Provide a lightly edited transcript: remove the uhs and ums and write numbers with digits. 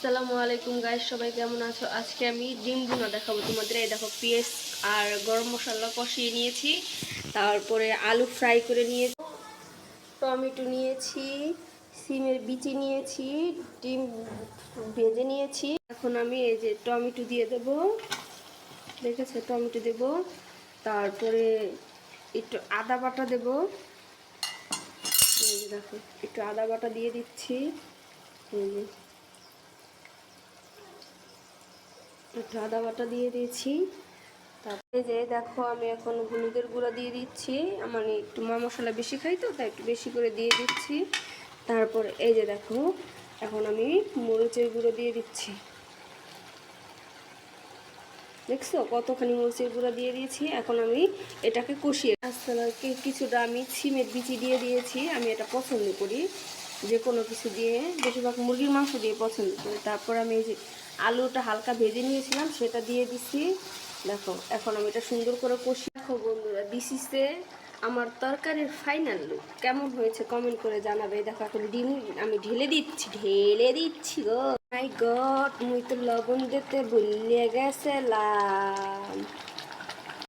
আসসালামু আলাইকুম গাইস, সবাই কেমন আছো? আজকে আমি ডিম ভুনা দেখাবো তোমাদের। এই দেখো, পেঁয়াজ আর গরম মশলা কষিয়ে নিয়েছি, তারপরে আলু ফ্রাই করে নিয়েছি, টমেটো নিয়েছি, সিমের বিচি নিয়েছি, ডিম ভেজে নিয়েছি। এখন আমি এই যে টমেটো দিয়ে দেব, দেখেছো, টমেটো দেব, তারপরে একটু আদা বাটা দেব। এই যে দেখো, একটু আদা বাটা দিয়ে দিচ্ছি। এই যে একটু আদা বাটা দিয়ে দিয়েছি। তারপরে যে দেখো, আমি এখন হলুদের গুঁড়া দিয়ে দিচ্ছি। মানে একটু মা মশলা বেশি খাই তো, তাই একটু বেশি করে দিয়ে দিচ্ছি। তারপরে এই যে দেখো, এখন আমি মরিচের গুঁড়ো দিয়ে দিচ্ছি। দেখছো কতখানি মরিচের গুঁড়া দিয়ে দিয়েছি। এখন আমি এটাকে কষিয়ে কিছুটা আমি সিমের বিচি দিয়ে দিয়েছি। আমি এটা পছন্দ করি, যে কোনো কিছু দিয়ে, বেশিরভাগ মুরগির মাংস দিয়ে পছন্দ করি। তারপর আমি এই যে আলুটা হালকা ভেজে নিয়েছিলাম, সেটা দিয়ে দিছি। দেখো, এখন আমি এটা সুন্দর করে কষি। দেখো বন্ধুরা, দিস ইজ আমার তরকারির ফাইনাল লুক। কেমন হয়েছে কমেন্ট করে জানাবে। দেখো, এখন ডিম আমি ঢেলে দিচ্ছি গো। মাই গড, মুই তো লবণ দিতে ভুলে গেছিলাম।